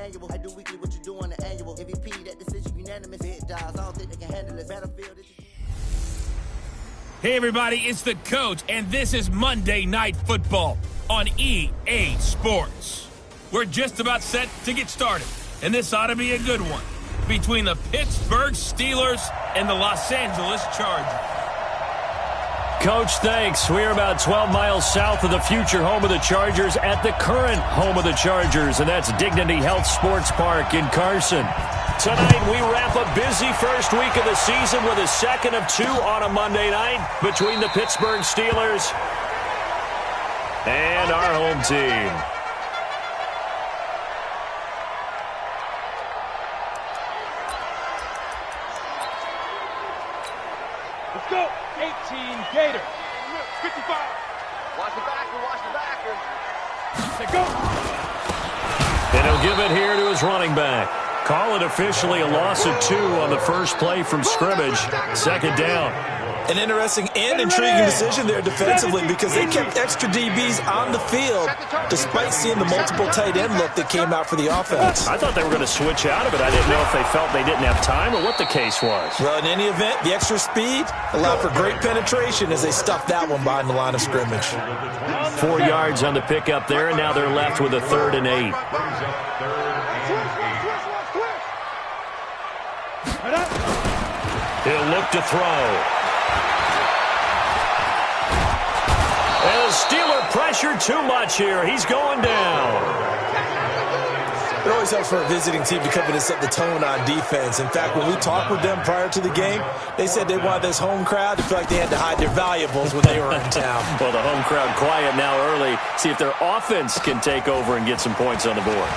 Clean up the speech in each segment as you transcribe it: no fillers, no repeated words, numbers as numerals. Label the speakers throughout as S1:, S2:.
S1: manual. I do weekly what you do on the annual. MVP, that decision unanimous. Big dogs, I don't think they can handle it. Battlefield.
S2: Hey everybody, it's the coach, and this is Monday Night Football on EA Sports. We're just about set to get started, and this ought to be a good one between the Pittsburgh Steelers and the Los Angeles Chargers.
S3: Coach, thanks. We're about 12 miles south of the future home of the Chargers at the current home of the Chargers, and that's Dignity Health Sports Park in Carson. Tonight, we wrap a busy first week of the season with a second of two on a Monday night between the Pittsburgh Steelers and our home team.
S4: Let's go. 18 Gators. 55.
S5: Watch the backer.
S4: Let's go.
S3: And he'll give it here to his running back. Call it officially a loss of 2 on the first play from scrimmage. Second down.
S6: An interesting and intriguing decision there defensively because they kept extra DBs on the field despite seeing the multiple tight end look that came out for the offense.
S3: I thought they were going to switch out of it. I didn't know if they felt they didn't have time or what the case was.
S6: Well, in any event, the extra speed allowed for great penetration as they stuffed that one behind the line of scrimmage.
S3: 4 yards on the pickup there, and now they're left with a 3rd and 8. He'll look to throw. And the Steeler pressure too much here. He's going down.
S6: It always helps for a visiting team to come in and set the tone on defense. In fact, when we talked with them prior to the game, they said they wanted this home crowd to feel like they had to hide their valuables when they were in town.
S3: Well, the home crowd quiet now early. See if their offense can take over and get some points on the board.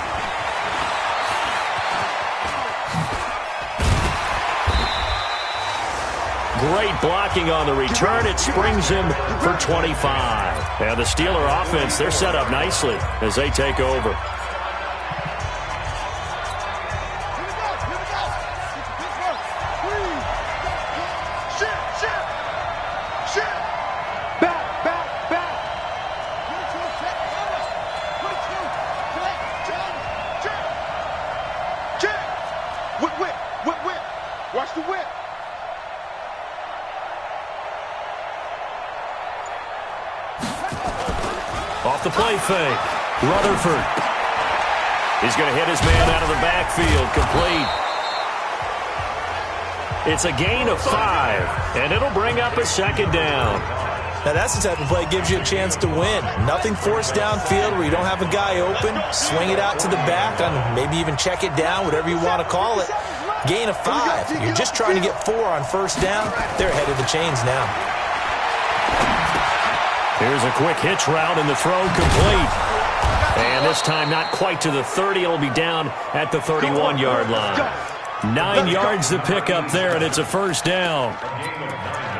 S3: Great blocking on the return. It springs him for 25. And the Steeler offense, they're set up nicely as they take over.
S4: Whip. Watch the whip.
S3: Off the play fake. Rutherford. He's going to hit his man out of the backfield. Complete. It's a gain of 5, and it'll bring up a second down.
S6: Now, that's the type of play that gives you a chance to win. Nothing forced downfield where you don't have a guy open. Swing it out to the back, and maybe even check it down, whatever you want to call it. Gain of 5. You're just trying to get 4 on first down. They're ahead of the chains now.
S3: Here's a quick hitch route, and the throw complete. And this time not quite to the 30. It'll be down at the 31-yard line. 9 yards to pick up there, and it's a first down.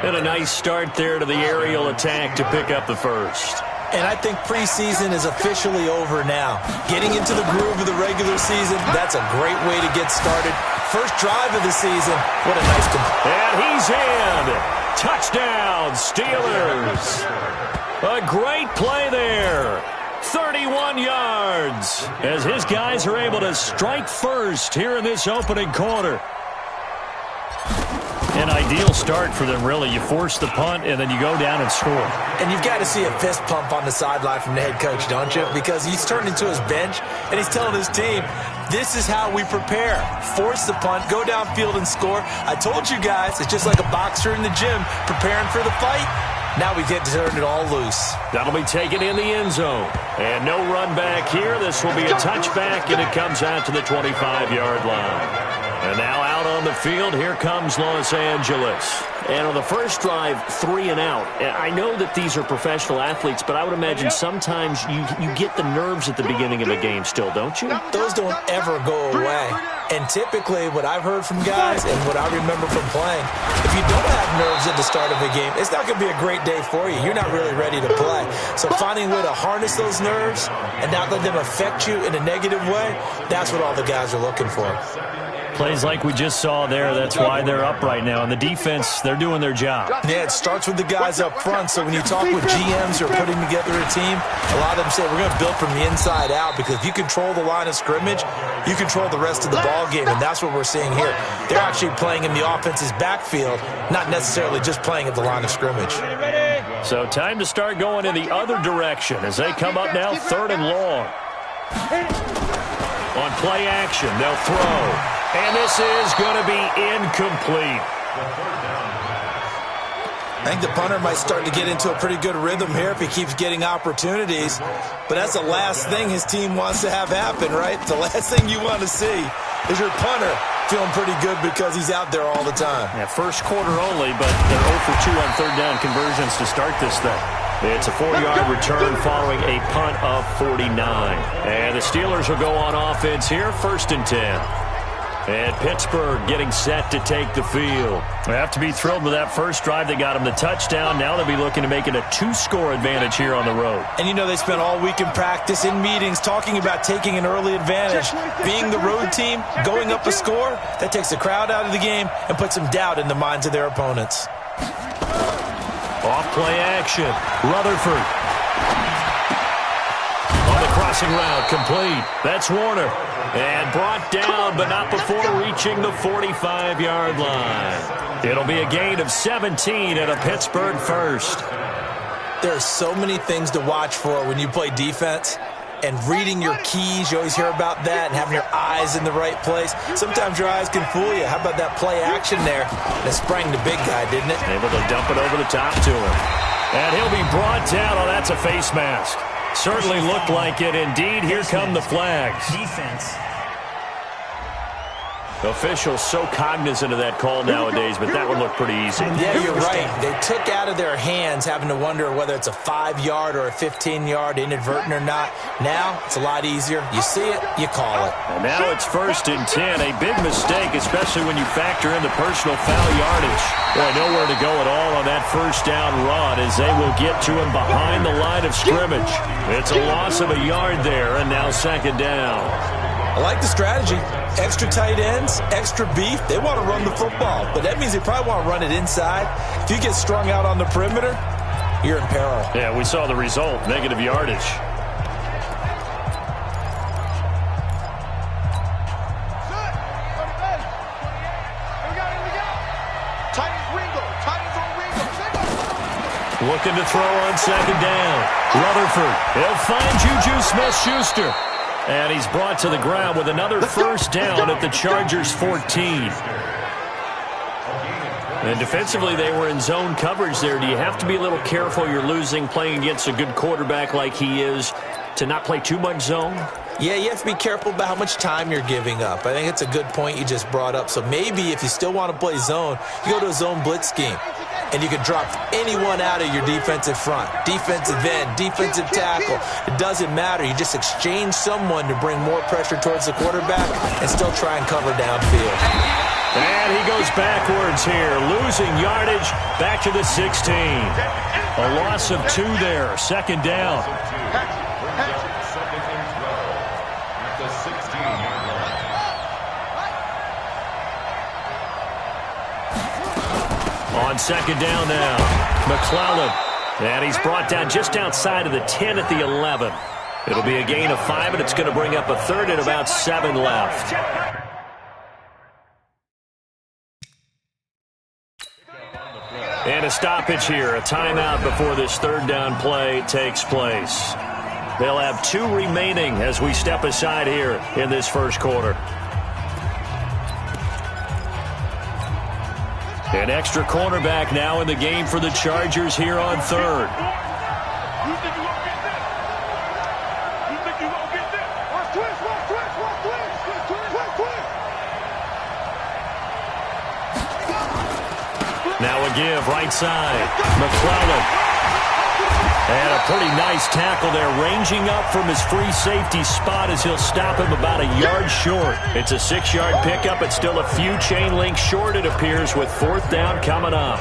S3: And a nice start there to the aerial attack to pick up the first.
S6: And I think preseason is officially over now. Getting into the groove of the regular season, that's a great way to get started. First drive of the season, what a nice
S3: And he's in. Touchdown, Steelers. A great play there. 31 yards as his guys are able to strike first here in this opening quarter. An ideal start for them, really. You force the punt, and then you go down and score.
S6: And you've got to see a fist pump on the sideline from the head coach, don't you? Because he's turned into his bench, and he's telling his team, this is how we prepare. Force the punt, go downfield and score. I told you guys, it's just like a boxer in the gym preparing for the fight. Now we get to turn it all loose.
S3: That'll be taken in the end zone. And no run back here. This will be a touchback, and it comes out to the 25-yard line. And now out on the field, here comes Los Angeles. And on the first drive, 3 and out. I know that these are professional athletes, but I would imagine sometimes you get the nerves at the beginning of a game still, don't you?
S6: Those don't ever go away. And typically, what I've heard from guys and what I remember from playing, if you don't have nerves at the start of a game, it's not going to be a great day for you. You're not really ready to play. So finding a way to harness those nerves and not let them affect you in a negative way, that's what all the guys are looking for.
S3: Plays like we just saw there, that's why they're up right now. And the defense, they're doing their job.
S6: Yeah, it starts with the guys up front. So when you talk with GMs who are putting together a team, a lot of them say we're going to build from the inside out, because if you control the line of scrimmage, you control the rest of the ball game, and that's what we're seeing here. They're actually playing in the offense's backfield, not necessarily just playing at the line of scrimmage.
S3: So time to start going in the other direction as they come up now 3rd and long. On play action, they'll throw. And this is going to be incomplete.
S6: I think the punter might start to get into a pretty good rhythm here if he keeps getting opportunities. But that's the last thing his team wants to have happen, right? The last thing you want to see is your punter feeling pretty good because he's out there all the time.
S3: Yeah, first quarter only, but they're 0 for 2 on 3rd down conversions to start this thing. It's a 4-yard return following a punt of 49. And the Steelers will go on offense here, 1st and 10. And Pittsburgh getting set to take the field. They have to be thrilled with that first drive. They got them the touchdown. Now they'll be looking to make it a 2-score advantage here on the road.
S6: And you know they spent all week in practice, in meetings, talking about taking an early advantage. Being the road team, going up a score, that takes the crowd out of the game and puts some doubt in the minds of their opponents.
S3: Off play action. Rutherford. On the crossing route, complete. That's Warner. And brought down, but not before reaching the 45-yard line. It'll be a gain of 17 and a Pittsburgh first.
S6: There are so many things to watch for when you play defense. And reading your keys, you always hear about that, and having your eyes in the right place. Sometimes your eyes can fool you. How about that play action there? That sprang the big guy, didn't it?
S3: Able to dump it over the top to him. And he'll be brought down. Oh, that's a face mask. Certainly looked like it. Indeed, here come the flags.
S7: Defense.
S3: Officials so cognizant of that call nowadays, but that would look pretty easy.
S6: Yeah, you're right. They took out of their hands having to wonder whether it's a 5-yard or a 15-yard, inadvertent or not. Now, it's a lot easier. You see it, you call it.
S3: And now it's 1st and 10. A big mistake, especially when you factor in the personal foul yardage. Boy, nowhere to go at all on that first down run as they will get to him behind the line of scrimmage. It's a loss of a yard there, and now 2nd down.
S6: I like the strategy. Extra tight ends, extra beef. They want to run the football, but that means they probably want to run it inside. If you get strung out on the perimeter, you're in peril.
S3: Yeah, we saw the result, negative yardage. Looking to throw on 2nd down. Rutherford. He'll find Juju Smith-Schuster. And he's brought to the ground with another first down at the Chargers' 14. And defensively, they were in zone coverage there. Do you have to be a little careful? You're losing, playing against a good quarterback like he is, to not play too much zone?
S6: Yeah, you have to be careful about how much time you're giving up. I think it's a good point you just brought up. So maybe if you still want to play zone, you go to a zone blitz scheme. And you can drop anyone out of your defensive front. Defensive end, defensive tackle. It doesn't matter. You just exchange someone to bring more pressure towards the quarterback and still try and cover downfield.
S3: And he goes backwards here, losing yardage back to the 16. A loss of 2 there, 2nd down. On 2nd down now, McClellan. And he's brought down just outside of the 10 at the 11. It'll be a gain of 5, and it's going to bring up a 3rd and about 7 left. And a stoppage here, a timeout before this 3rd down play takes place. They'll have 2 remaining as we step aside here in this first quarter. An extra cornerback now in the game for the Chargers here on 3rd. Now a give, right side. McClellan. And a pretty nice tackle there, ranging up from his free safety spot as he'll stop him about a yard short. It's a 6-yard pickup. It's still a few chain links short, it appears, with 4th down coming up.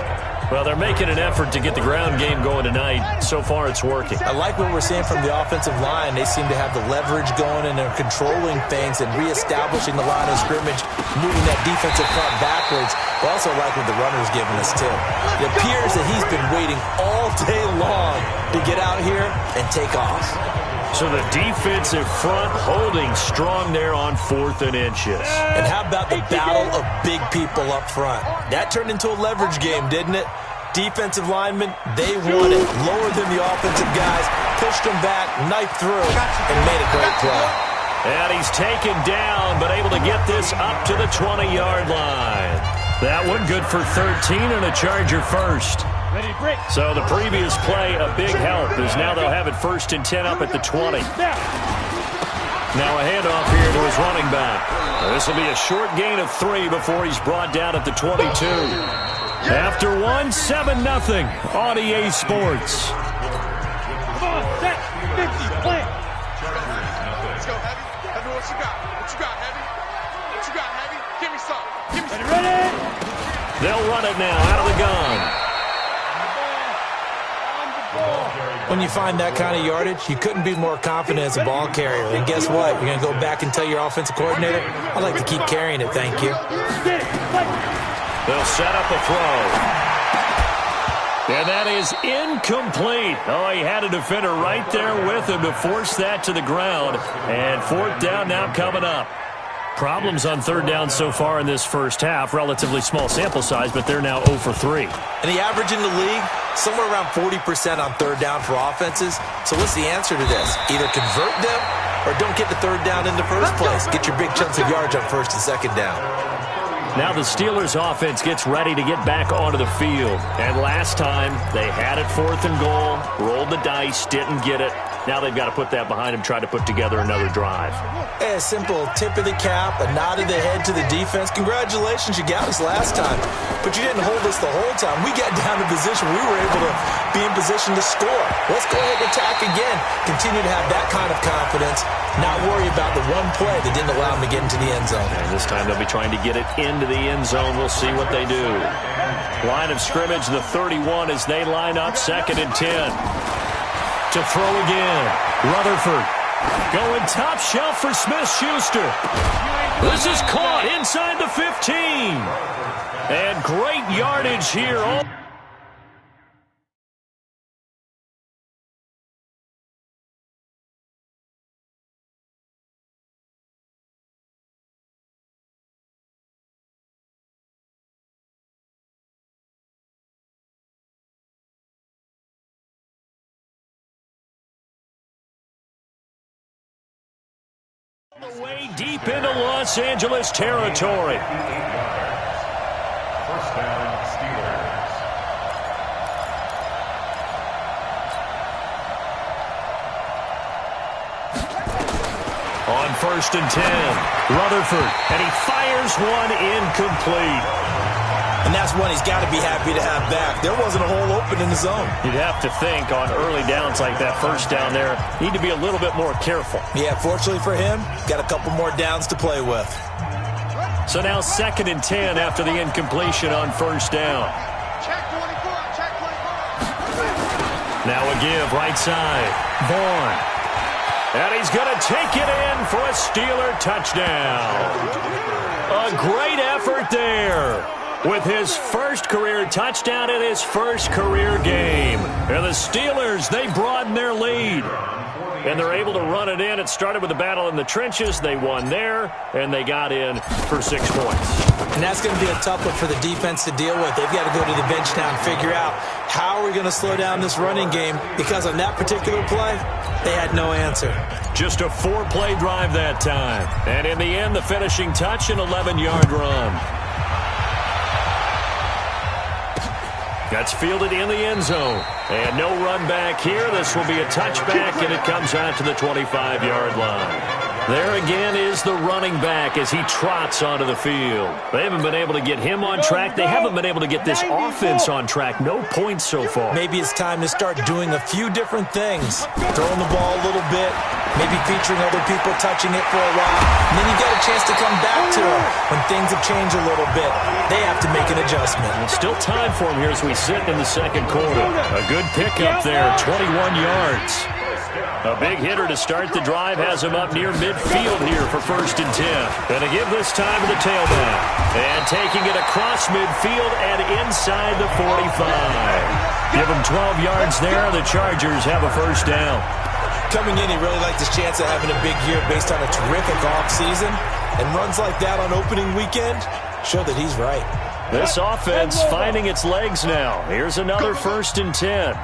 S3: Well, they're making an effort to get the ground game going tonight. So far, it's working.
S6: I like what we're seeing from the offensive line. They seem to have the leverage going, and they're controlling things and reestablishing the line of scrimmage, moving that defensive front backwards. I also like what the runner's giving us, too. It appears that he's been waiting all day long to get out here and take off.
S3: So the defensive front holding strong there on 4th and inches.
S6: And how about the battle of big people up front? That turned into a leverage game, didn't it? Defensive linemen, they won it. Lower than the offensive guys, pushed them back, knifed through, and made a great play.
S3: And he's taken down, but able to get this up to the 20-yard line. That one good for 13 and a Charger first. So the previous play, a big help, as now they'll have it 1st and 10 up at the 20. Now a handoff here to his running back. This will be a short gain of 3 before he's brought down at the 22. After 1, 7-0 on EA Sports.
S4: Come on, set, 50, plant.
S7: Let's go, Heavy. Heavy, what you got? What you got, Heavy? What you got, Heavy? Give me some. Give me some.
S4: Ready?
S3: They'll run it now out of the gun.
S6: When you find that kind of yardage, you couldn't be more confident as a ball carrier. And guess what? You're going to go back and tell your offensive coordinator, I'd like to keep carrying it, thank you.
S3: They'll set up a throw. And that is incomplete. Oh, he had a defender right there with him to force that to the ground. And 4th down now coming up. Problems on 3rd down so far in this first half. Relatively small sample size, but they're now 0 for 3.
S6: And the average in the league, somewhere around 40% on 3rd down for offenses. So what's the answer to this? Either convert them or don't get the 3rd down in the first place. Get your big chunks of yards on 1st and 2nd down.
S3: Now the Steelers offense gets ready to get back onto the field. And last time, they had it 4th and goal, rolled the dice, didn't get it. Now they've got to put that behind them, try to put together another drive.
S6: A simple tip of the cap, a nod of the head to the defense. Congratulations, you got us last time. But you didn't hold us the whole time. We got down to position. We were able to be in position to score. Let's go ahead and attack again. Continue to have that kind of confidence. Not worry about the one play that didn't allow them to get into the end zone.
S3: And this time they'll be trying to get it into the end zone. We'll see what they do. Line of scrimmage, the 31 as they line up 2nd and 10. To throw again. Rutherford going top shelf for Smith-Schuster. This is caught inside the 15. And great yardage here. Way deep into Los Angeles territory.
S8: First down, Steelers.
S3: On 1st and 10, Rutherford, and he fires one incomplete.
S6: And that's one he's got to be happy to have back. There wasn't a hole open in the zone.
S3: You'd have to think on early downs like that, 1st down there, need to be a little bit more careful.
S6: Yeah, fortunately for him, got a couple more downs to play with.
S3: So now 2nd and 10 after the incompletion on 1st down.
S7: Check 24, check 24.
S3: Now a give, right side. Vaughn. And he's going to take it in for a Steeler touchdown. A great effort there. With his first career touchdown in his first career game. And the Steelers, they broaden their lead. And they're able to run it in. It started with a battle in the trenches. They won there, and they got in for 6 points.
S6: And that's going to be a tough one for the defense to deal with. They've got to go to the bench now and figure out how are we going to slow down this running game, because on that particular play, they had no answer.
S3: Just a 4-play drive that time. And in the end, the finishing touch, an 11-yard run. That's fielded in the end zone. And no run back here. This will be a touchback, and it comes out to the 25-yard line. There again is the running back as he trots onto the field. They haven't been able to get him on track. They haven't been able to get this offense on track. No points so far.
S6: Maybe it's time to start doing a few different things. Throwing the ball a little bit, maybe featuring other people touching it for a while, and then you get a chance to come back to it when things have changed a little bit. They have to make an adjustment.
S3: It's still time for him here as we sit in the second quarter. A good pickup there, 21 yards. A big hitter to start the drive has him up near midfield here for 1st and 10. Going to give this time to the tailback. And taking it across midfield and inside the 45. Give him 12 yards there. The Chargers have a 1st down.
S6: Coming in, he really liked his chance of having a big year based on a terrific offseason. And runs like that on opening weekend show that he's right.
S3: This offense finding its legs now. Here's another 1st and 10.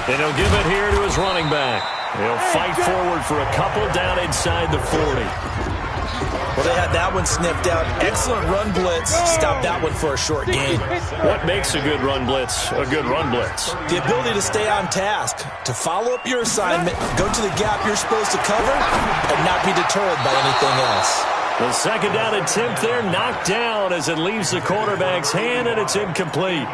S3: And he'll give it here to his running back. He'll fight forward for a couple down inside the 40.
S6: Well, they had that one sniffed out. Excellent run blitz. Stopped that one for a short gain.
S3: What makes a good run blitz a good run blitz?
S6: The ability to stay on task, to follow up your assignment, go to the gap you're supposed to cover, and not be deterred by anything else.
S3: The 2nd down attempt there knocked down as it leaves the quarterback's hand, and it's incomplete.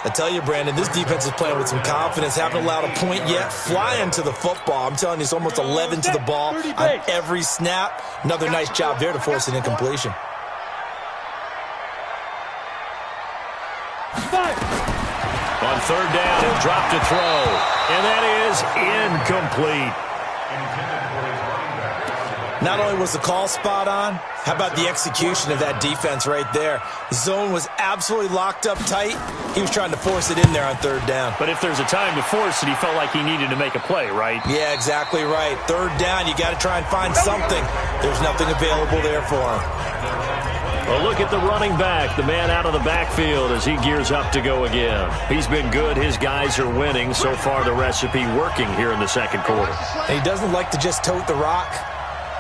S6: I tell you, Brandon, this defense is playing with some confidence. Haven't allowed a point yet. Flying to the football. I'm telling you, it's almost 11 to the ball on every snap. Another nice job there to force an incompletion.
S3: On 3rd down, he'll drop to throw. And that is incomplete.
S6: Not only was the call spot on, how about the execution of that defense right there? The zone was absolutely locked up tight. He was trying to force it in there on 3rd down.
S3: But if there's a time to force it, he felt like he needed to make a play, right?
S6: Yeah, exactly right. 3rd down, you got to try and find something. There's nothing available there for him.
S3: Well, look at the running back, the man out of the backfield as he gears up to go again. He's been good. His guys are winning. So far, the recipe working here in the 2nd quarter.
S6: And he doesn't like to just tote the rock.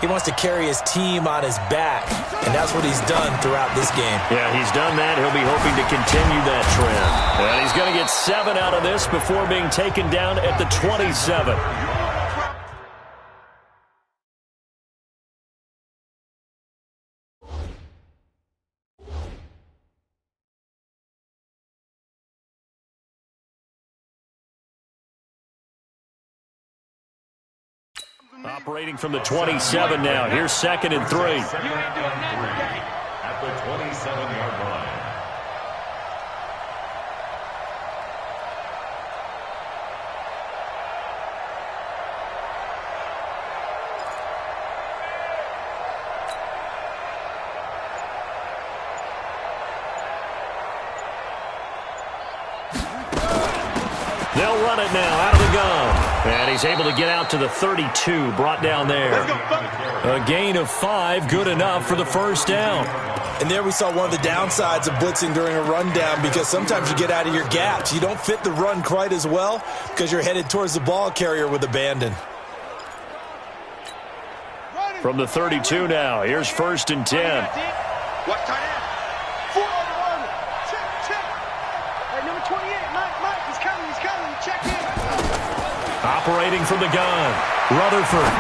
S6: He wants to carry his team on his back, and that's what he's done throughout this game.
S3: Yeah, he's done that. He'll be hoping to continue that trend. And he's going to get 7 out of this before being taken down at the 27. Operating from the 27 now. Here's 2nd and 3.
S8: At the 27-yard line.
S3: They'll run it now out of the gun. And he's able to get out to the 32, brought down there. A gain of 5, good enough for the 1st down.
S6: And there we saw one of the downsides of blitzing during a rundown, because sometimes you get out of your gaps. You don't fit the run quite as well because you're headed towards the ball carrier with abandon.
S3: From the 32 now, here's 1st and 10.
S7: Watch tight end. 4 on the run. Check. Hey, number 28, Mike, he's coming. Check in.
S3: Operating from the gun, Rutherford.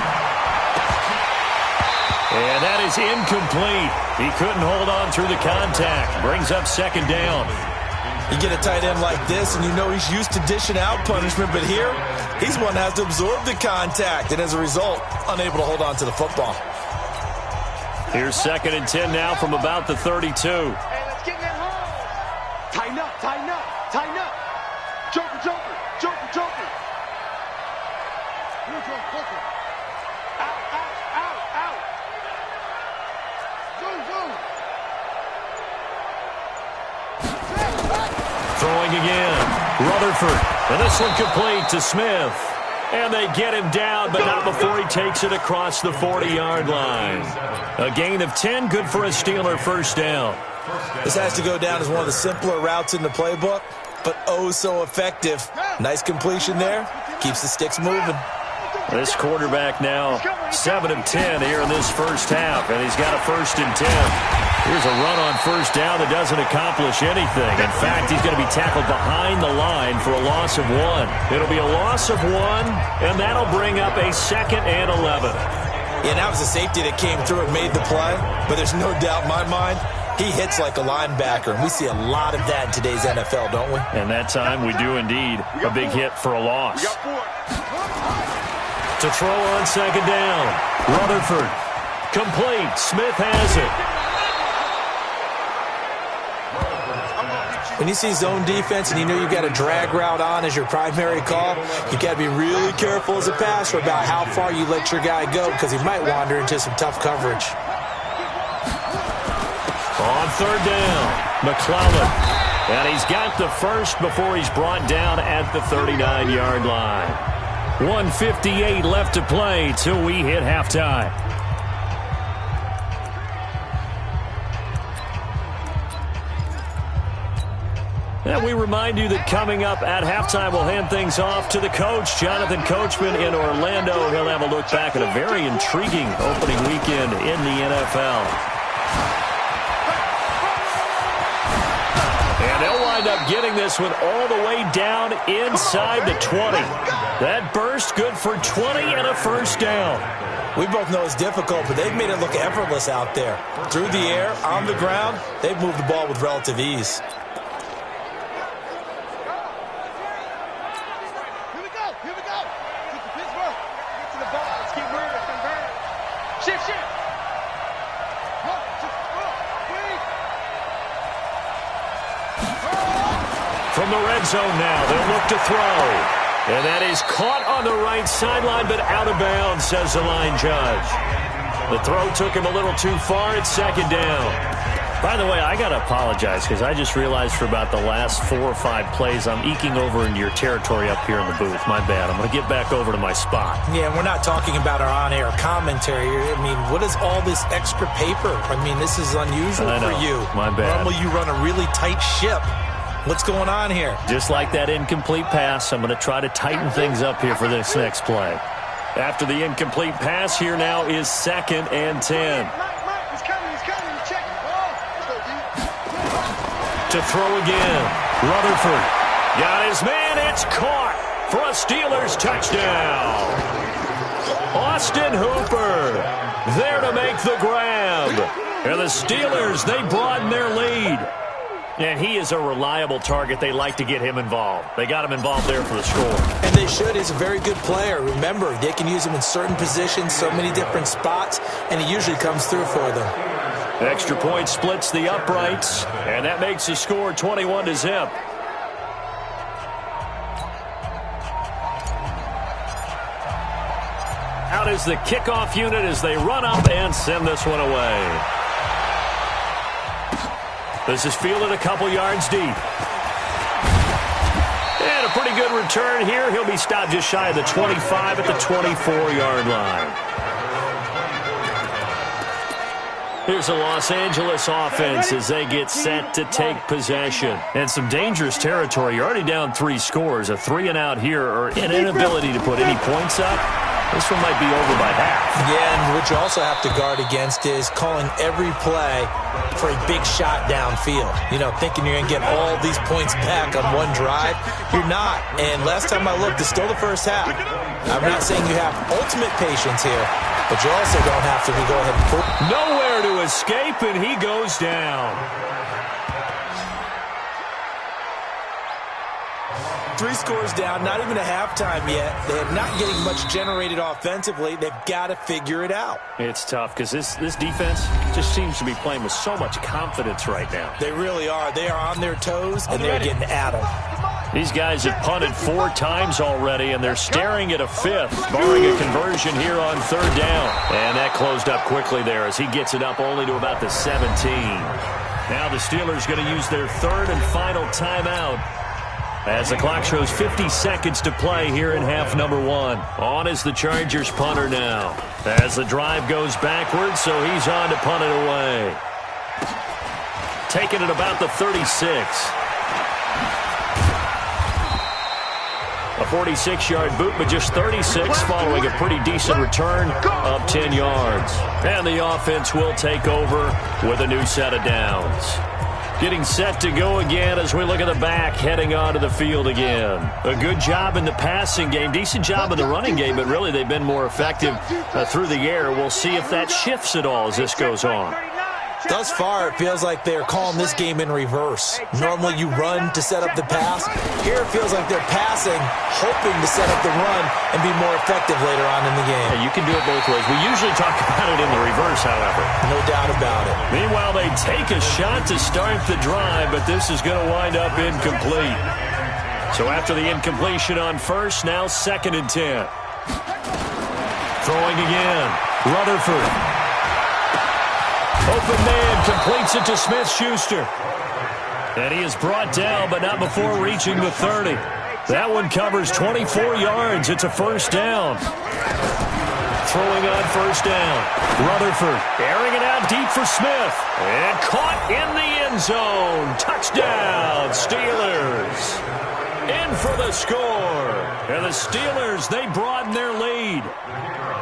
S3: And that is incomplete. He couldn't hold on through the contact. Brings up 2nd down.
S6: You get a tight end like this, and you know he's used to dishing out punishment, but here, he's one that has to absorb the contact, and as a result, unable to hold on to the football.
S3: Here's 2nd and 10 now from about the 32.
S7: Hey, let's get in that hole. Tighten up. Joker. Out. Go.
S3: Throwing again. Rutherford. And this one complete to Smith. And they get him down, but not before he takes it across the 40-yard line. A gain of 10, good for a Steeler 1st down.
S6: This has to go down as one of the simpler routes in the playbook, but oh so effective. Nice completion there. Keeps the sticks moving.
S3: This quarterback now 7 of 10 here in this first half, and he's got a 1st and 10. Here's a run on first down that doesn't accomplish anything. In fact, he's going to be tackled behind the line for a loss of 1. It'll be a loss of 1, and that'll bring up a 2nd and 11.
S6: Yeah, that was a safety that came through and made the play, but there's no doubt in my mind he hits like a linebacker, and we see a lot of that in today's NFL, don't we?
S3: And that time we do indeed. A big hit for a loss. To throw on 2nd down. Rutherford. Complete. Smith has it.
S6: When you see zone defense and you know you've got a drag route on as your primary call, you've got to be really careful as a passer about how far you let your guy go because he might wander into some tough coverage.
S3: On 3rd down, McClellan. And he's got the first before he's brought down at the 39-yard line. 1:58 left to play till we hit halftime. And we remind you that coming up at halftime, we'll hand things off to the coach, Jonathan Coachman in Orlando. He'll have a look back at a very intriguing opening weekend in the NFL. And they'll wind up getting this one all the way down inside the 20. That burst good for 20 and a 1st down.
S6: We both know it's difficult, but they've made it look effortless out there. Through the air, on the ground, they've moved the ball with relative ease.
S3: From the red zone now, they'll look to throw. And that is caught on the right sideline, but out of bounds, says the line judge. The throw took him a little too far. It's 2nd down. By the way, I got to apologize because I just realized for about the last 4 or 5 plays, I'm eking over into your territory up here in the booth. My bad. I'm going to get back over to my spot.
S6: Yeah, we're not talking about our on-air commentary. I mean, what is all this extra paper? I mean, this is unusual for you.
S3: My bad.
S6: Normally you run a really tight ship. What's going on here?
S3: Just like that incomplete pass, I'm going to try to tighten things up here for this next play. After the incomplete pass, here now is 2nd and 10.
S7: He's coming, check it.
S3: To throw again. Rutherford. Got his man, it's caught for a Steelers touchdown. Austin Hooper there to make the grab. And the Steelers, they broaden their lead. And he is a reliable target. They like to get him involved. They got him involved there for the score.
S6: And they should. He's a very good player. Remember, they can use him in certain positions, so many different spots, and he usually comes through for them.
S3: Extra point splits the uprights, and that makes the score 21-0. Out is the kickoff unit as they run up and send this one away. This is fielded a couple yards deep. And a pretty good return here. He'll be stopped just shy of the 25 at the 24-yard line. Here's the Los Angeles offense as they get set to take possession. And some dangerous territory. You're already down 3 scores. A 3-and-out here or an inability to put any points up. This one might be over by half.
S6: Yeah, and what you also have to guard against is calling every play for a big shot downfield. You know, thinking you're going to get all these points back on one drive. You're not. And last time I looked, it's still the first half. I'm not saying you have ultimate patience here, but you also don't have to go ahead and pull.
S3: Nowhere to escape, and he goes down.
S6: 3 scores down, not even a halftime yet. They are not getting much generated offensively. They've got to figure it out.
S3: It's tough because this defense just seems to be playing with so much confidence right now.
S6: They really are. They are on their toes, and they're getting at them.
S3: These guys have punted 4 times already, and they're staring at a 5th, barring a conversion here on 3rd down. And that closed up quickly there as he gets it up only to about the 17. Now the Steelers going to use their 3rd and final timeout as the clock shows 50 seconds to play here in half number 1. On is the Chargers punter now as the drive goes backwards, so he's on to punt it away. Taking it about the 36. A 46-yard boot, but just 36 following a pretty decent return of 10 yards. And the offense will take over with a new set of downs. Getting set to go again as we look at the back heading onto the field again. A good job in the passing game, decent job in the running game, but really they've been more effective through the air. We'll see if that shifts at all as this goes on.
S6: Thus far, it feels like they're calling this game in reverse. Normally you run to set up the pass. Here it feels like they're passing, hoping to set up the run and be more effective later on in the game.
S3: Yeah, you can do it both ways. We usually talk about it in the reverse, however.
S6: No doubt about it.
S3: Meanwhile, they take a shot to start the drive, but this is going to wind up incomplete. So after the incompletion on first, now 2nd and 10. Throwing again. Rutherford. Open man completes it to Smith-Schuster. And he is brought down, but not before reaching the 30. That one covers 24 yards. It's a first down. Throwing on first down. Rutherford airing it out deep for Smith. And caught in the end zone. Touchdown, Steelers. In for the score. And the Steelers, they broaden their lead.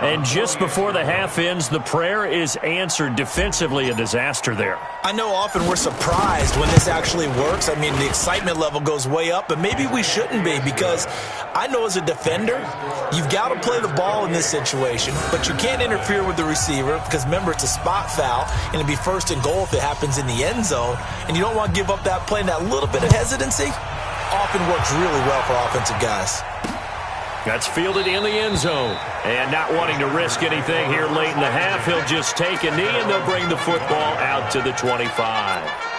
S3: And just before the half ends, the prayer is answered. Defensively, a disaster there.
S6: I know often we're surprised when this actually works. I mean, the excitement level goes way up, but maybe we shouldn't be, because I know as a defender, you've got to play the ball in this situation, but you can't interfere with the receiver because, remember, it's a spot foul, and it'd be 1st and goal if it happens in the end zone, and you don't want to give up that play, and that little bit of hesitancy often works really well for offensive guys.
S3: That's fielded in the end zone. And not wanting to risk anything here late in the half, he'll just take a knee, and they'll bring the football out to the 25.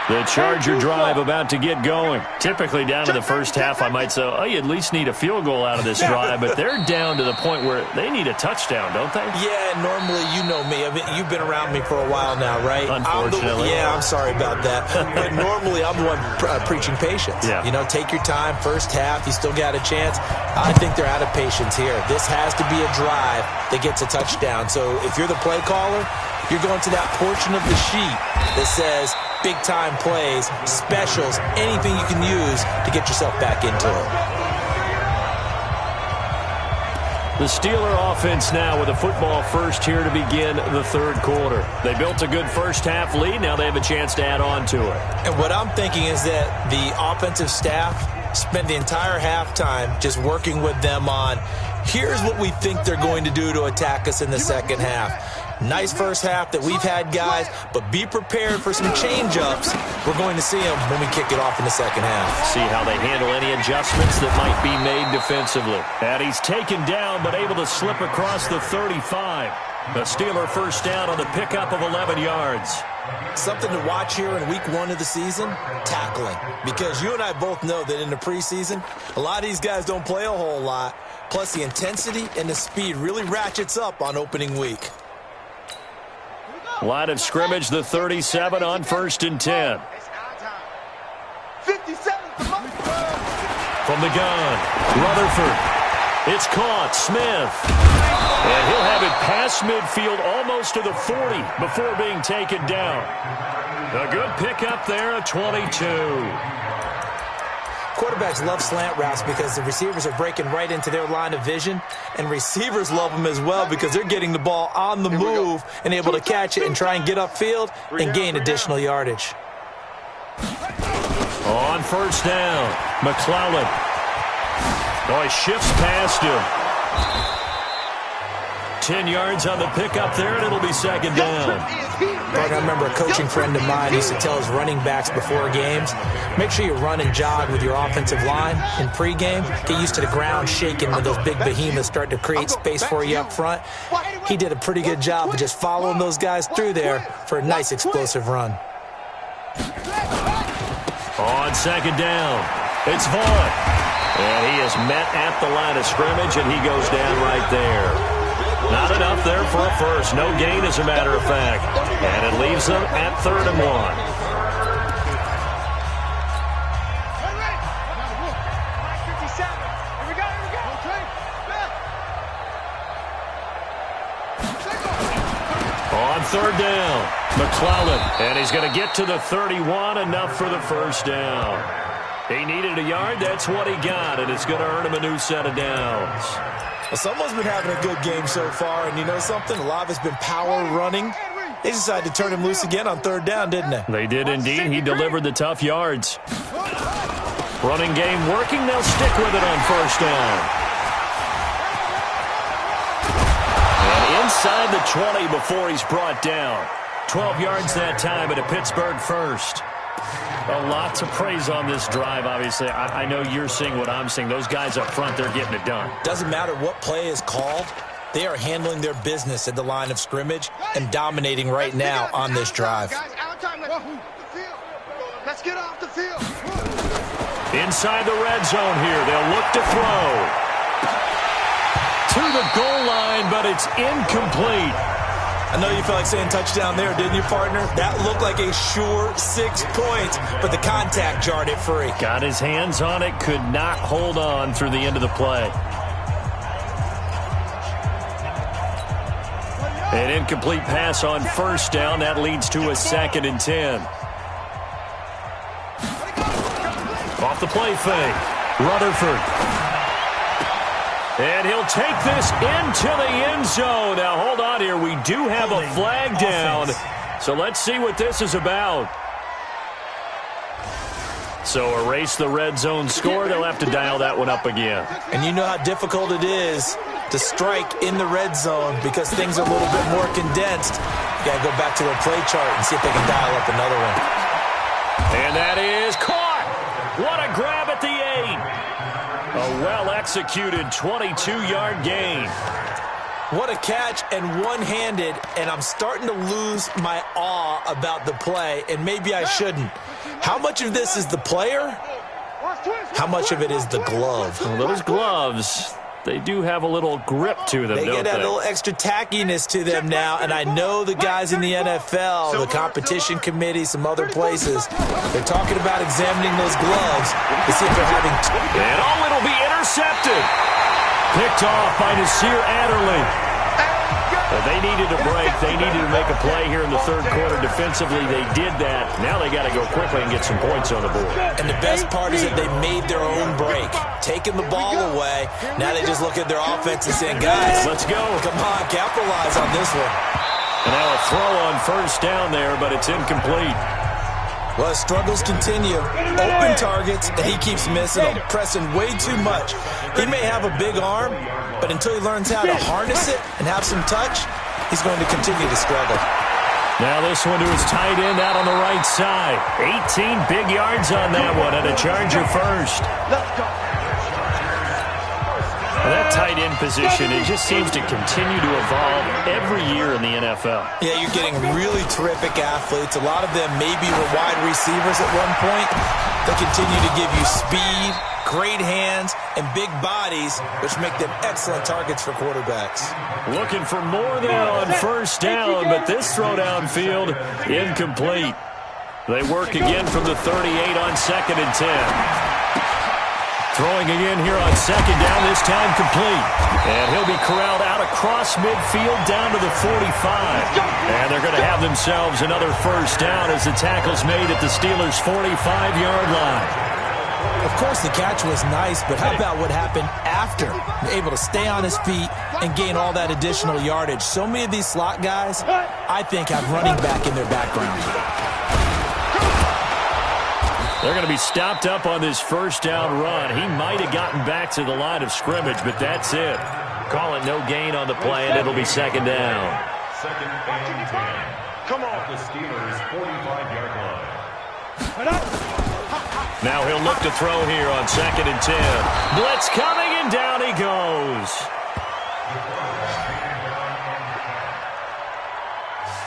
S3: The Charger drive about to get going. Typically down to the first half, I might say, oh, you at least need a field goal out of this drive, but they're down to the point where they need a touchdown, don't they?
S6: Yeah, normally, you know me. You've been around me for a while now, right?
S3: Unfortunately.
S6: I'm sorry about that. But normally, I'm the one preaching patience.
S3: Yeah.
S6: You know, take your time, first half, you still got a chance. I think they're out of patience here. This has to be a drive that gets a touchdown. So if you're the play caller, you're going to that portion of the sheet that says big-time plays, specials, anything you can use to get yourself back into it.
S3: The Steeler offense now with a football first here to begin the third quarter. They built a good first half lead. Now they have a chance to add on to it.
S6: And what I'm thinking is that the offensive staff spent the entire halftime just working with them on, here's what we think they're going to do to attack us in the second half. Nice first half that we've had, guys, but be prepared for some change-ups. We're going to see them when we kick it off in the second half.
S3: See how they handle any adjustments that might be made defensively. And he's taken down, but able to slip across the 35. The Steeler first down on the pickup of 11 yards.
S6: Something to watch here in week 1 of the season, tackling. Because you and I both know that in the preseason, a lot of these guys don't play a whole lot. Plus, the intensity and the speed really ratchets up on opening week.
S3: Line of scrimmage, the 37 on 1st and 10.
S7: 57.
S3: From the gun, Rutherford. It's caught, Smith. And he'll have it past midfield almost to the 40 before being taken down. A good pickup there, a 22.
S6: Quarterbacks love slant routes because the receivers are breaking right into their line of vision, and receivers love them as well because they're getting the ball on the move and able to catch it and try and get upfield and gain additional yardage.
S3: On first down, McClellan. Oh, he shifts past him. 10 yards on the pickup there, and it'll be second down.
S6: I remember a coaching friend of mine used to tell his running backs before games, make sure you run and jog with your offensive line in pregame. Get used to the ground shaking when those big behemoths start to create space for you up front. He did a pretty good job of just following those guys through there for a nice explosive run.
S3: On second down, it's Vaughn. And he is met at the line of scrimmage, and he goes down right there. Not enough there for a first. No gain, as a matter of fact. And it leaves them at 3rd and 1. On 3rd down, McClellan. And he's going to get to the 31, enough for the first down. He needed a yard. That's what he got, and it's going to earn him a new set of downs.
S6: Well, someone's been having a good game so far, and you know something? A lot of it's been power running. They decided to turn him loose again on third down, didn't they?
S3: They did indeed. He delivered the tough yards. Running game working. They'll stick with it on first down. And inside the 20 before he's brought down. 12 yards that time at a Pittsburgh first. A lot to praise on this drive, obviously. I know you're seeing what I'm seeing. Those guys up front, they're getting it done. Doesn't matter what play is called. They are handling their business at the line of scrimmage and dominating right now on this drive.
S7: Let's get off the field.
S3: Inside the red zone here. They'll look to throw. To the goal line, but it's incomplete.
S6: I know you felt like saying touchdown there, didn't you, partner? That looked like a sure 6 points, but the contact jarred it free.
S3: Got his hands on it, could not hold on through the end of the play. An incomplete pass on first down. That leads to a 2nd and 10. Off the play fake. Rutherford. And he'll take this into the end zone. Now, hold on here. We do have a flag down. So let's see what this is about. So erase the red zone score. They'll have to dial that one up again.
S6: And you know how difficult it is to strike in the red zone because things are a little bit more condensed. You got to go back to their play chart and see if they can dial up another one.
S3: And that is caught. What a grab at the 8. A well-executed 22-yard gain.
S6: What a catch and one-handed, and I'm starting to lose my awe about the play, and maybe I shouldn't. How much of this is the player? How much of it is the glove?
S3: Well, those gloves, they do have a little grip to them,
S6: They get that little extra tackiness to them now, and I know the guys in the NFL, the competition committee, some other places, they're talking about examining those gloves to see if they're having...
S3: And it'll be intercepted. Picked off by Nasir Adderley. They needed a break. They needed to make a play here in the third quarter. Defensively, they did that. Now they got to go quickly and get some points on the board.
S6: And the best part is that they made their own break. Taking the ball away. Now they just look at their offense and saying, guys,
S3: let's go.
S6: Come on, capitalize on this one.
S3: And now a throw on first down there, but it's incomplete.
S6: Well, his struggles continue. Open targets, and he keeps missing them, pressing way too much. He may have a big arm, but until he learns how to harness it and have some touch, he's going to continue to struggle.
S3: Now this one to his tight end out on the right side. 18 big yards on that one, and a Charger first.
S7: Let's go.
S3: Well, that tight end position, it just seems to continue to evolve every year in the NFL.
S6: Yeah, you're getting really terrific athletes. A lot of them maybe were wide receivers at one point. They continue to give you speed, great hands, and big bodies, which make them excellent targets for quarterbacks.
S3: Looking for more there on first down, but this throw downfield, incomplete. They work again from the 38 on 2nd and 10. Throwing again here on second down, this time complete. And he'll be corralled out across midfield down to the 45. And they're going to have themselves another first down as the tackle's made at the Steelers' 45-yard line.
S6: Of course, the catch was nice, but how about what happened after? Able to stay on his feet and gain all that additional yardage. So many of these slot guys, I think, have running back in their background.
S3: They're going to be stopped up on this first down run. He might have gotten back to the line of scrimmage, but that's it. Call it no gain on the play, and it'll be second down.
S8: 2nd and 10. Come on. The Steelers' 45-yard line.
S3: Now he'll look to throw here on 2nd and 10. Blitz coming, and down he goes.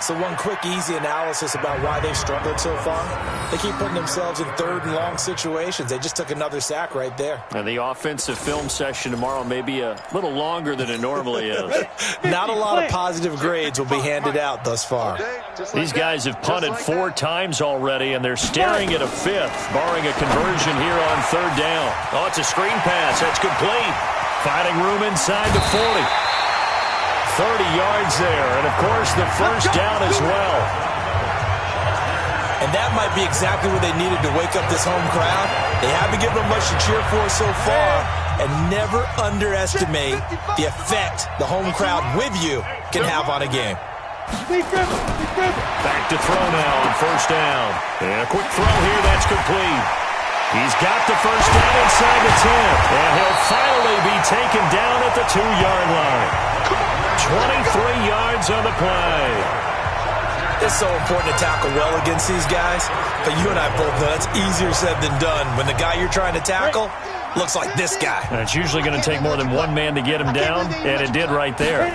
S6: So one quick, easy analysis about why they've struggled so far. They keep putting themselves in third and long situations. They just took another sack right there.
S3: And the offensive film session tomorrow may be a little longer than it normally is.
S6: Not a lot of positive grades will be handed out thus far.
S3: These guys have punted 4 times already, and they're staring at a 5th, barring a conversion here on third down. Oh, it's a screen pass. That's complete. Finding room inside the 40. 30 yards there, and of course the first down as well.
S6: And that might be exactly what they needed to wake up this home crowd. They haven't given them much to cheer for so far. And never underestimate the effect the home crowd with you can have on a game.
S3: Back to throw now on first down. And a quick throw here, that's complete. He's got the first down inside the 10. And he'll finally be taken down at the 2-yard line. 23 yards on the play.
S6: It's so important to tackle well against these guys. But you and I both know that's easier said than done when the guy you're trying to tackle looks like this guy.
S3: And it's usually going to take more than one man to get him down, and it did right there.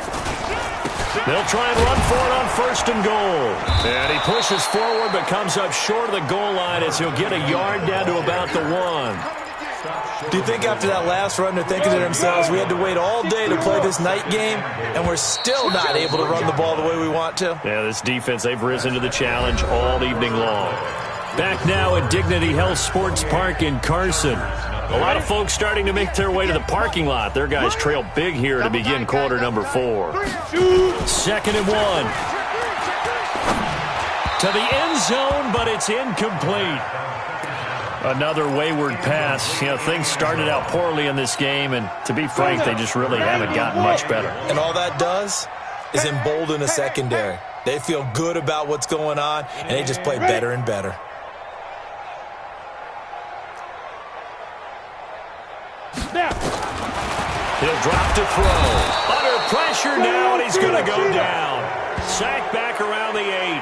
S3: They'll try and run for it on first and goal. And he pushes forward but comes up short of the goal line as he'll get a yard down to about the 1.
S6: Do you think after that last run they're thinking to themselves, we had to wait all day to play this night game, and we're still not able to run the ball the way we want to?
S3: Yeah, this defense, they've risen to the challenge all evening long. Back now at Dignity Health Sports Park in Carson. A lot of folks starting to make their way to the parking lot. Their guys trail big here to begin quarter number 4. 2nd and 1. To the end zone, but it's incomplete. Another wayward pass. You know, things started out poorly in this game, and to be frank, they just really haven't gotten much better.
S6: And all that does is embolden the secondary. They feel good about what's going on, and they just play better and better.
S3: He'll drop to throw. Under pressure now, and he's going to go down. Sack back around the 8.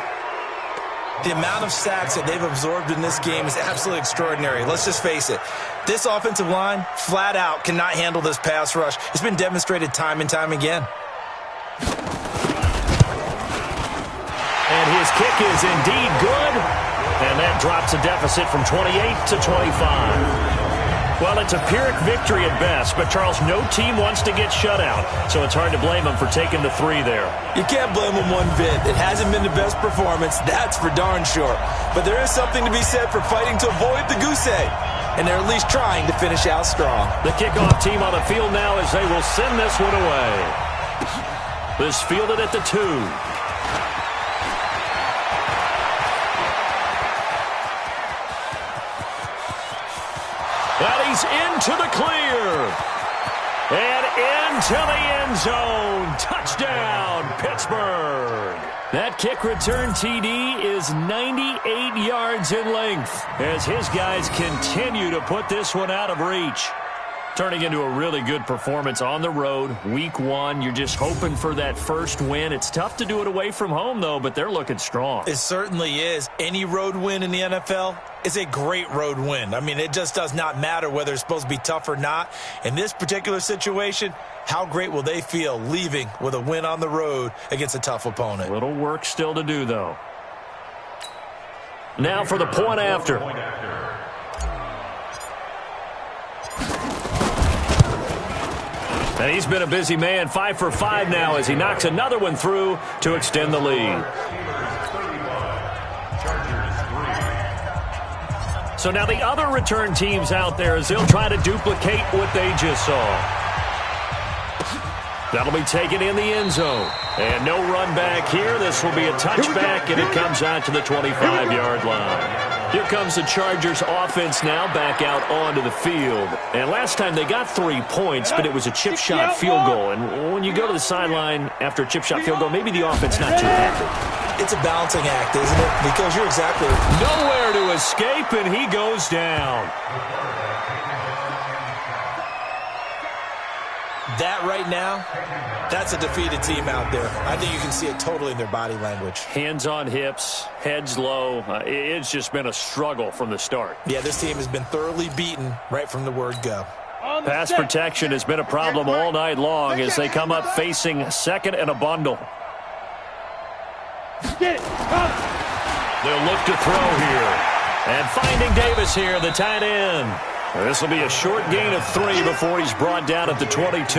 S6: The amount of sacks that they've absorbed in this game is absolutely extraordinary. Let's just face it. This offensive line, flat out, cannot handle this pass rush. It's been demonstrated time and time again.
S3: And his kick is indeed good. And that drops a deficit from 28 to 25. Well, it's a Pyrrhic victory at best, but, Charles, no team wants to get shut out, so it's hard to blame them for taking the 3 there.
S6: You can't blame them one bit. It hasn't been the best performance, that's for darn sure. But there is something to be said for fighting to avoid the goose egg, and they're at least trying to finish out strong.
S3: The kickoff team on the field now as they will send this one away. This fielded at the 2. And he's into the clear. And into the end zone. Touchdown, Pittsburgh. That kick return TD is 98 yards in length as his guys continue to put this one out of reach. Turning into a really good performance on the road. Week 1, you're just hoping for that first win. It's tough to do it away from home, though, but they're looking strong.
S6: It certainly is. Any road win in the NFL is a great road win. I mean, it just does not matter whether it's supposed to be tough or not. In this particular situation, how great will they feel leaving with a win on the road against a tough opponent?
S3: Little work still to do, though. Now for the point after. And he's been a busy man, 5 for 5 now as he knocks another one through to extend the lead. So now the other return teams out there as they'll try to duplicate what they just saw. That'll be taken in the end zone. And no run back here. This will be a touchback, and it comes out to the 25-yard line. Here comes the Chargers offense now back out onto the field. And last time they got 3 points, but it was a chip shot field goal. And when you go to the sideline after a chip shot field goal, maybe the offense not too happy.
S6: It's a balancing act, isn't it? Because you're exactly right.
S3: Nowhere to escape, and he goes down.
S6: That right now, that's a defeated team out there. I think you can see it totally in their body language.
S3: Hands on hips, heads low. It's just been a struggle from the start.
S6: Yeah, this team has been thoroughly beaten right from the word go.
S3: Pass protection has been a problem all night long as they come up facing second and a bundle. They'll look to throw here. And finding Davis here, the tight end. This will be a short gain of 3 before he's brought down at the 22.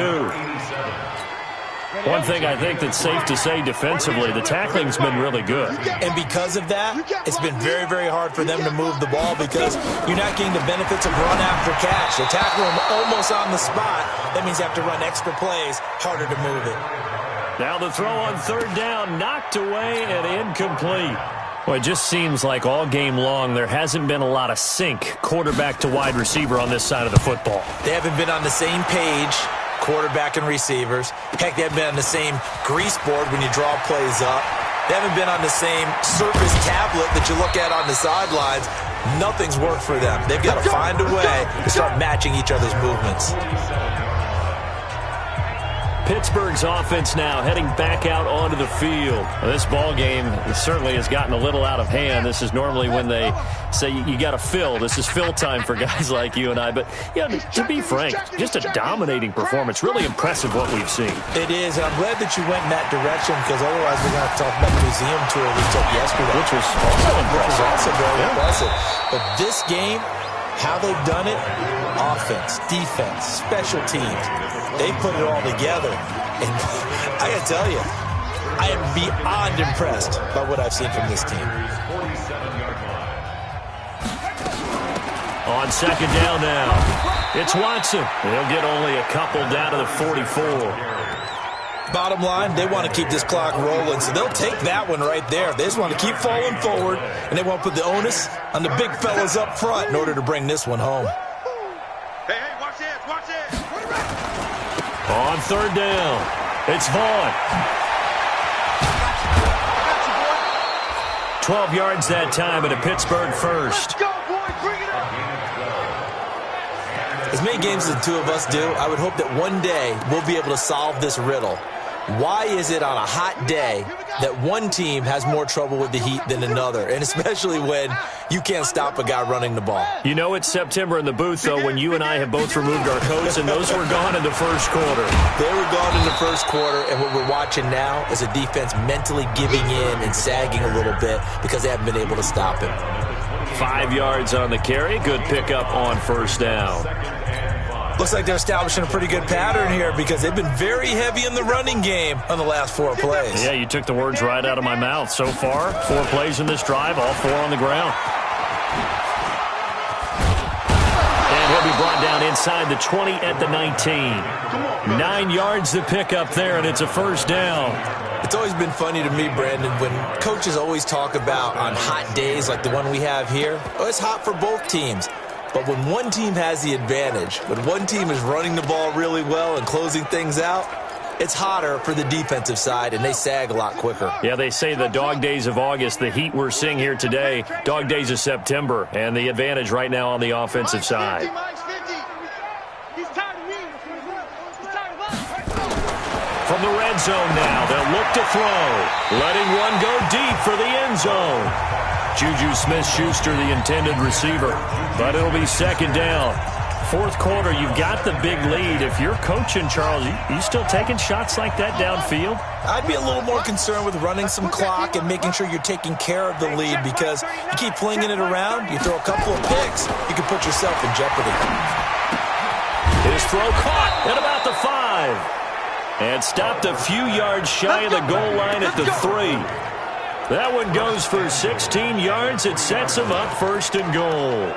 S3: One thing I think that's safe to say defensively, the tackling's been really good.
S6: And because of that, it's been very, very hard for them to move the ball because you're not getting the benefits of run after catch. They tackle him almost on the spot. That means you have to run extra plays, harder to move it.
S3: Now the throw on third down, knocked away and incomplete. Well, it just seems like all game long there hasn't been a lot of sync quarterback to wide receiver on this side of the football.
S6: They haven't been on the same page, quarterback and receivers. Heck, they haven't been on the same grease board when you draw plays up. They haven't been on the same Surface tablet that you look at on the sidelines. Nothing's worked for them. They've got to find a way to start matching each other's movements.
S3: Pittsburgh's offense now heading back out onto the field. Well, this ball game certainly has gotten a little out of hand. This is normally when they say you got to fill. This is fill time for guys like you and I. But, yeah, to be frank, just a dominating performance. Really impressive what we've seen.
S6: It is, and I'm glad that you went in that direction because otherwise we're going to have to talk about the museum tour we took yesterday.
S3: Which was also impressive.
S6: Which was also very impressive. But this game, how they've done it, offense, defense, special teams, they put it all together. And I got to tell you, I am beyond impressed by what I've seen from this team.
S3: On second down now, it's Watson. He'll get only a couple down to the 44.
S6: Bottom line, they want to keep this clock rolling, so they'll take that one right there. They just want to keep falling forward, and they want to put the onus on the big fellas up front in order to bring this one home.
S7: Hey, watch this, watch this.
S3: On third down, it's Vaughn. 12 yards that time at a Pittsburgh first.
S7: Let's go, boys, bring it up.
S6: As many games as the two of us do, I would hope that one day we'll be able to solve this riddle. Why is it on a hot day that one team has more trouble with the heat than another, and especially when you can't stop a guy running the ball?
S3: You know it's September in the booth, though, when you and I have both removed our coats, and those were gone in the first quarter.
S6: They were gone in the first quarter, and what we're watching now is a defense mentally giving in and sagging a little bit because they haven't been able to stop him.
S3: 5 yards on the carry. Good pickup on first down.
S6: Looks like they're establishing a pretty good pattern here because they've been very heavy in the running game on the last 4 plays.
S3: Yeah, you took the words right out of my mouth. So far, 4 plays in this drive, all 4 on the ground. And he'll be brought down inside the 20 at the 19. 9 yards to pick up there, and it's a first down.
S6: It's always been funny to me, Brandon, when coaches always talk about on hot days like the one we have here, oh, it's hot for both teams. But when one team has the advantage, when one team is running the ball really well and closing things out, it's hotter for the defensive side, and they sag a lot quicker.
S3: Yeah, they say the dog days of August, the heat we're seeing here today, dog days of September, and the advantage right now on the offensive side. From the red zone now, they'll look to throw, letting one go deep for the end zone. Juju Smith-Schuster, the intended receiver, but it'll be second down. Fourth quarter, you've got the big lead. If you're coaching, Charles, you still taking shots like that downfield?
S6: I'd be a little more concerned with running some clock and making sure you're taking care of the lead because you keep flinging it around, you throw a couple of picks, you can put yourself in jeopardy.
S3: His throw caught at about the 5. And stopped a few yards shy of the goal line at the 3. That one goes for 16 yards. It sets him up first and goal.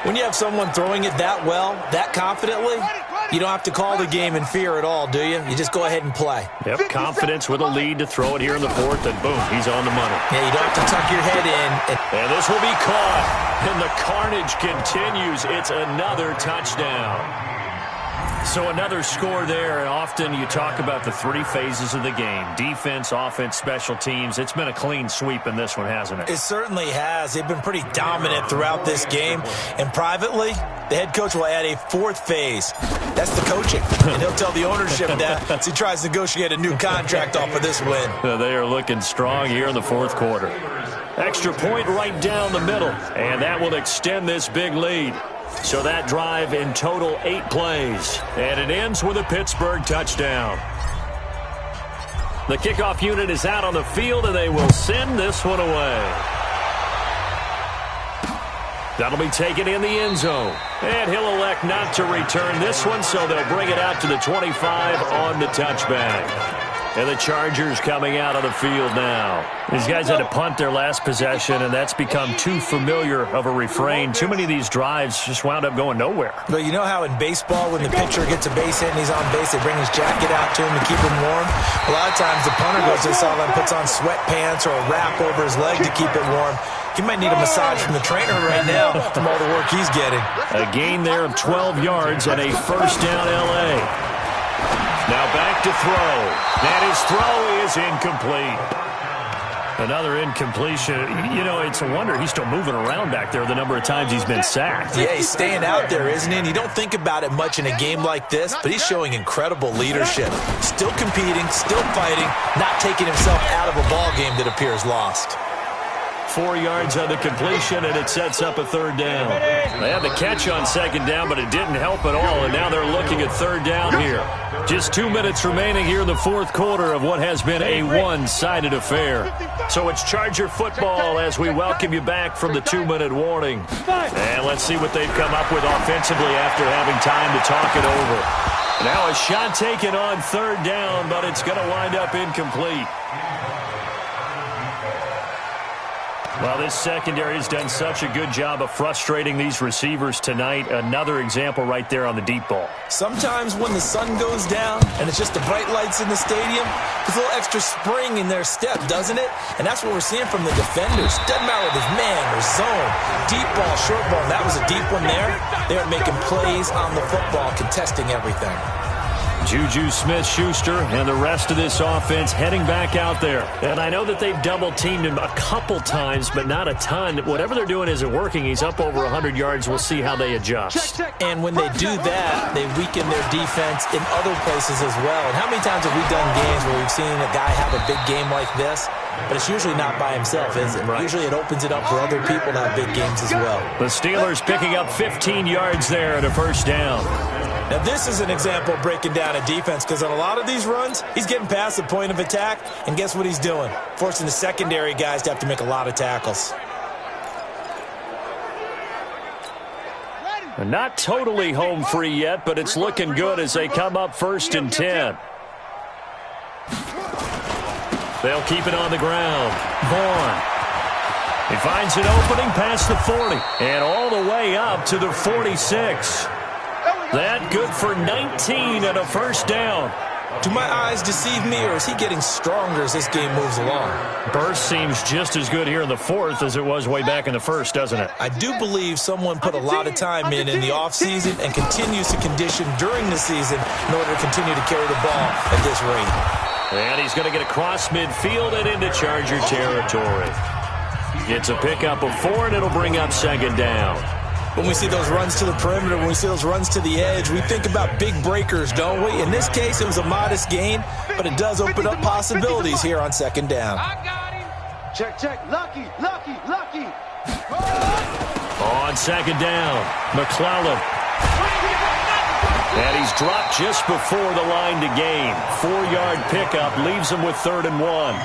S6: When you have someone throwing it that well, that confidently, you don't have to call the game in fear at all, do you? You just go ahead and play.
S3: Yep, confidence with a lead to throw it here in the fourth, and boom, he's on the money.
S6: Yeah, you don't have to tuck your head in.
S3: And this will be caught, and the carnage continues. It's another touchdown. So another score there, and often you talk about the 3 phases of the game. Defense, offense, special teams. It's been a clean sweep in this one, hasn't it?
S6: It certainly has. They've been pretty dominant throughout this game. And privately, the head coach will add a 4th phase. That's the coaching. And he'll tell the ownership that as he tries to negotiate a new contract off of this win.
S3: They are looking strong here in the fourth quarter. Extra point right down the middle, and that will extend this big lead. So that drive in total 8 plays, and it ends with a Pittsburgh touchdown. The kickoff unit is out on the field, and they will send this one away. That'll be taken in the end zone, and he'll elect not to return this one, so they'll bring it out to the 25 on the touchback. And the Chargers coming out of the field now. These guys had to punt their last possession, and that's become too familiar of a refrain. Too many of these drives just wound up going nowhere.
S6: But you know how in baseball, when the pitcher gets a base hit and he's on base, they bring his jacket out to him to keep him warm? A lot of times the punter goes to the sideline, puts on sweatpants or a wrap over his leg to keep it warm. He might need a massage from the trainer right now from all the work he's getting.
S3: A gain there of 12 yards and a first down L.A. Now back to throw. And his throw is incomplete. Another incompletion. You know, it's a wonder he's still moving around back there the number of times he's been sacked.
S6: Yeah, he's staying out there, isn't he? And you don't think about it much in a game like this, but he's showing incredible leadership. Still competing, still fighting, not taking himself out of a ball game that appears lost.
S3: 4 yards on the completion, and it sets up a third down. They had the catch on second down, but it didn't help at all, and now they're looking at third down here. Just 2 minutes remaining here in the fourth quarter of what has been a one-sided affair. So it's Charger football as we welcome you back from the 2-minute warning. And let's see what they've come up with offensively after having time to talk it over. Now a shot taken on third down, but it's going to wind up incomplete. Well, this secondary has done such a good job of frustrating these receivers tonight. Another example right there on the deep ball.
S6: Sometimes when the sun goes down and it's just the bright lights in the stadium, there's a little extra spring in their step, doesn't it? And that's what we're seeing from the defenders. Doesn't matter if it's man or zone, deep ball, short ball. That was a deep one there. They are making plays on the football, contesting everything.
S3: Juju Smith-Schuster and the rest of this offense heading back out there. And I know that they've double-teamed him a couple times, but not a ton. Whatever they're doing isn't working. He's up over 100 yards. We'll see how they adjust.
S6: And when they do that, they weaken their defense in other places as well. And how many times have we done games where we've seen a guy have a big game like this? But it's usually not by himself, is it? Right. Usually it opens it up for other people to have big games as well.
S3: The Steelers picking up 15 yards there at a first down.
S6: Now, this is an example of breaking down a defense because on a lot of these runs, he's getting past the point of attack, and guess what he's doing? Forcing the secondary guys to have to make a lot of tackles.
S3: Not totally home free yet, but it's looking good as they come up 1st and 10. They'll keep it on the ground. Vaughn. He finds an opening past the 40 and all the way up to the 46. That good for 19 and a first down.
S6: Do my eyes deceive me, or is he getting stronger as this game moves along?
S3: Burst seems just as good here in the fourth as it was way back in the first, doesn't it?
S6: I do believe someone put a lot of time in the offseason and continues to condition during the season in order to continue to carry the ball at this rate.
S3: And he's going to get across midfield and into Charger territory. Gets a pickup of 4, and it'll bring up second down.
S6: When we see those runs to the perimeter, when we see those runs to the edge, we think about big breakers, don't we? In this case, it was a modest gain, but it does open up possibilities here on second down.
S7: I got him. Check, check. Lucky, lucky, lucky.
S3: On second down, McClellan. And he's dropped just before the line to gain. 4-yard pickup leaves him with 3rd and 1.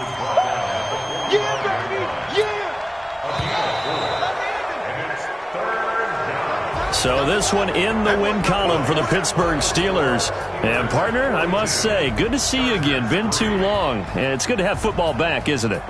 S7: Yeah, baby, yeah.
S3: So this one in the win column for the Pittsburgh Steelers. And, partner, I must say, good to see you again. Been too long. And it's good to have football back, isn't it?